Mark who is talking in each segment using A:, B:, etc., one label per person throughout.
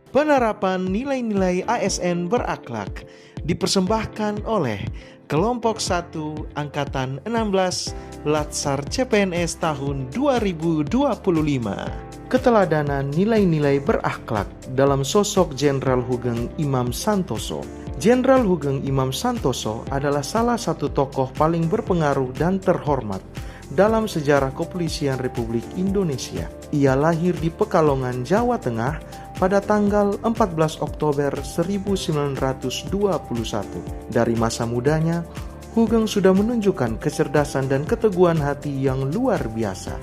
A: Penerapan nilai-nilai ASN berakhlak dipersembahkan oleh Kelompok 1 Angkatan 16 Latsar CPNS tahun 2025. Keteladanan nilai-nilai berakhlak dalam sosok Jenderal Hugeng Imam Santoso. Jenderal Hugeng Imam Santoso adalah salah satu tokoh paling berpengaruh dan terhormat dalam sejarah kepolisian Republik Indonesia. Ia lahir di Pekalongan, Jawa Tengah pada tanggal 14 Oktober 1921. Dari masa mudanya, Hugeng sudah menunjukkan kecerdasan dan keteguhan hati yang luar biasa.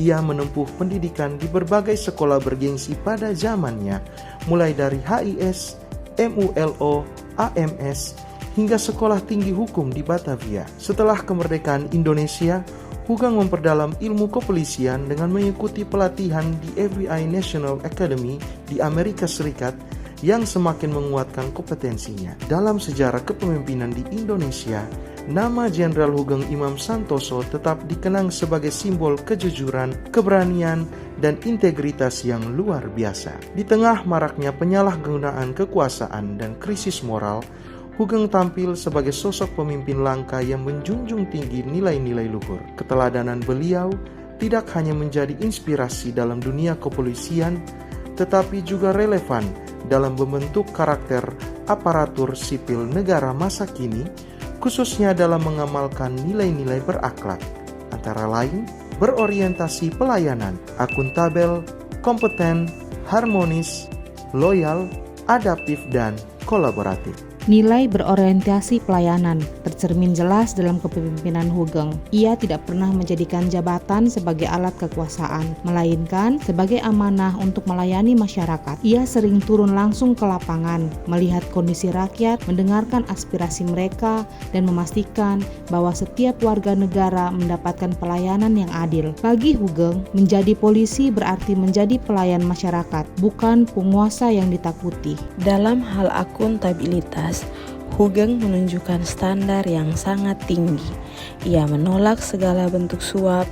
A: Ia menempuh pendidikan di berbagai sekolah bergengsi pada zamannya, mulai dari HIS, MULO, AMS, hingga Sekolah Tinggi Hukum di Batavia. Setelah kemerdekaan Indonesia, Hugeng memperdalam ilmu kepolisian dengan mengikuti pelatihan di FBI National Academy di Amerika Serikat yang semakin menguatkan kompetensinya. Dalam sejarah kepemimpinan di Indonesia, nama Jenderal Hugeng Imam Santoso tetap dikenang sebagai simbol kejujuran, keberanian, dan integritas yang luar biasa. Di tengah maraknya penyalahgunaan kekuasaan dan krisis moral, Hugeng tampil sebagai sosok pemimpin langka yang menjunjung tinggi nilai-nilai luhur. Keteladanan beliau tidak hanya menjadi inspirasi dalam dunia kepolisian, tetapi juga relevan dalam membentuk karakter aparatur sipil negara masa kini, khususnya dalam mengamalkan nilai-nilai berakhlak, antara lain berorientasi pelayanan, akuntabel, kompeten, harmonis, loyal, adaptif, dan kolaboratif.
B: Nilai berorientasi pelayanan tercermin jelas dalam kepemimpinan Hugeng. Ia tidak pernah menjadikan jabatan sebagai alat kekuasaan, melainkan sebagai amanah untuk melayani masyarakat. Ia sering turun langsung ke lapangan, melihat kondisi rakyat, mendengarkan aspirasi mereka, dan memastikan bahwa setiap warga negara mendapatkan pelayanan yang adil. Bagi Hugeng, menjadi polisi berarti menjadi pelayan masyarakat, bukan penguasa yang ditakuti.
C: Dalam hal akuntabilitas, Hugeng menunjukkan standar yang sangat tinggi. Ia menolak segala bentuk suap,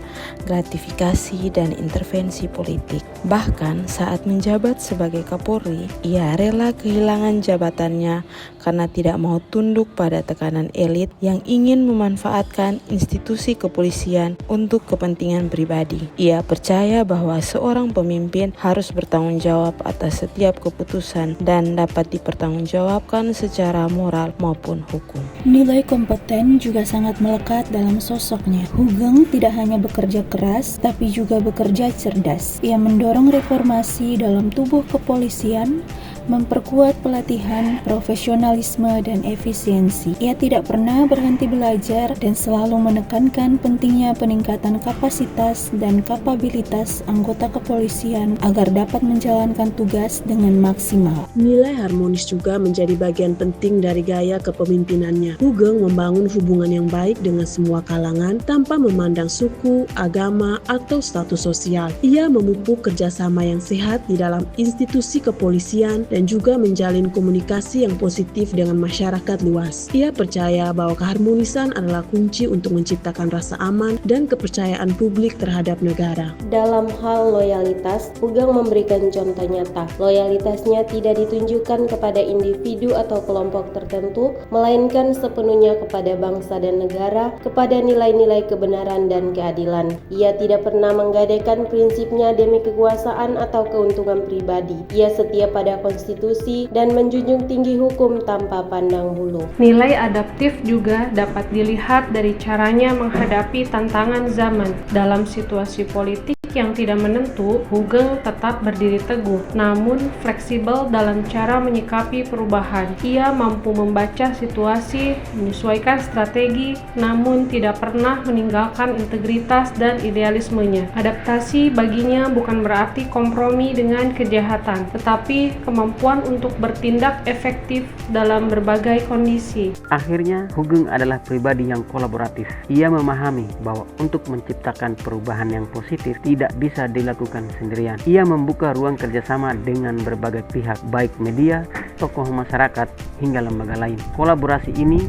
C: gratifikasi, dan intervensi politik. Bahkan saat menjabat sebagai Kapolri, ia rela kehilangan jabatannya karena tidak mau tunduk pada tekanan elit yang ingin memanfaatkan institusi kepolisian untuk kepentingan pribadi. Ia percaya bahwa seorang pemimpin harus bertanggung jawab atas setiap keputusan dan dapat dipertanggungjawabkan secara moral maupun hukum.
D: Nilai kompeten juga sangat melekat dalam sosoknya. Hugeng tidak hanya bekerja keras, tapi juga bekerja cerdas. Ia mendorong reformasi dalam tubuh kepolisian, memperkuat pelatihan, profesionalisme, dan efisiensi. Ia tidak pernah berhenti belajar dan selalu menekankan pentingnya peningkatan kapasitas dan kapabilitas anggota kepolisian agar dapat menjalankan tugas dengan maksimal.
E: Nilai harmonis juga menjadi bagian penting dari gaya kepemimpinannya. Hugeng membangun hubungan yang baik dengan semua kalangan tanpa memandang suku, agama, atau status sosial. Ia memupuk kerjasama yang sehat di dalam institusi kepolisian dan juga menjalin komunikasi yang positif dengan masyarakat luas. Ia percaya bahwa keharmonisan adalah kunci untuk menciptakan rasa aman dan kepercayaan publik terhadap negara.
F: Dalam hal loyalitas, Hugeng memberikan contoh nyata. Loyalitasnya tidak ditunjukkan kepada individu atau kelompok tertentu, melainkan sepenuhnya kepada bangsa dan negara, kepada nilai-nilai kebenaran dan keadilan. Ia tidak pernah menggadaikan prinsipnya demi kekuasaan atau keuntungan pribadi. Ia setia pada konstitusi dan menjunjung tinggi hukum tanpa pandang bulu.
G: Nilai adaptif juga dapat dilihat dari caranya menghadapi tantangan zaman. Dalam situasi politik yang tidak menentu, Hugeng tetap berdiri teguh, namun fleksibel dalam cara menyikapi perubahan. Ia mampu membaca situasi, menyesuaikan strategi, namun tidak pernah meninggalkan integritas dan idealismenya. Adaptasi baginya bukan berarti kompromi dengan kejahatan, tetapi kemampuan untuk bertindak efektif dalam berbagai kondisi.
H: Akhirnya, Hugeng adalah pribadi yang kolaboratif. Ia memahami bahwa untuk menciptakan perubahan yang positif tidak bisa dilakukan sendirian. Ia membuka ruang kerjasama dengan berbagai pihak, baik media, tokoh masyarakat, hingga lembaga lain. Kolaborasi ini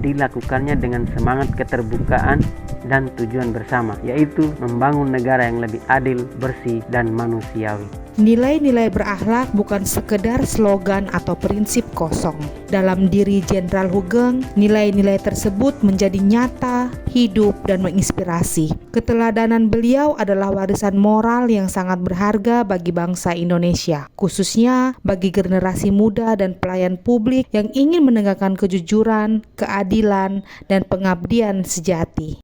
H: dilakukannya dengan semangat keterbukaan dan tujuan bersama, yaitu membangun negara yang lebih adil, bersih, dan manusiawi.
B: Nilai-nilai berakhlak bukan sekedar slogan atau prinsip kosong. Dalam diri Jenderal Hugeng, nilai-nilai tersebut menjadi nyata, hidup, dan menginspirasi. Keteladanan beliau adalah warisan moral yang sangat berharga bagi bangsa Indonesia, khususnya bagi generasi muda dan pelayan publik yang ingin menegakkan kejujuran, keadilan, dan pengabdian sejati.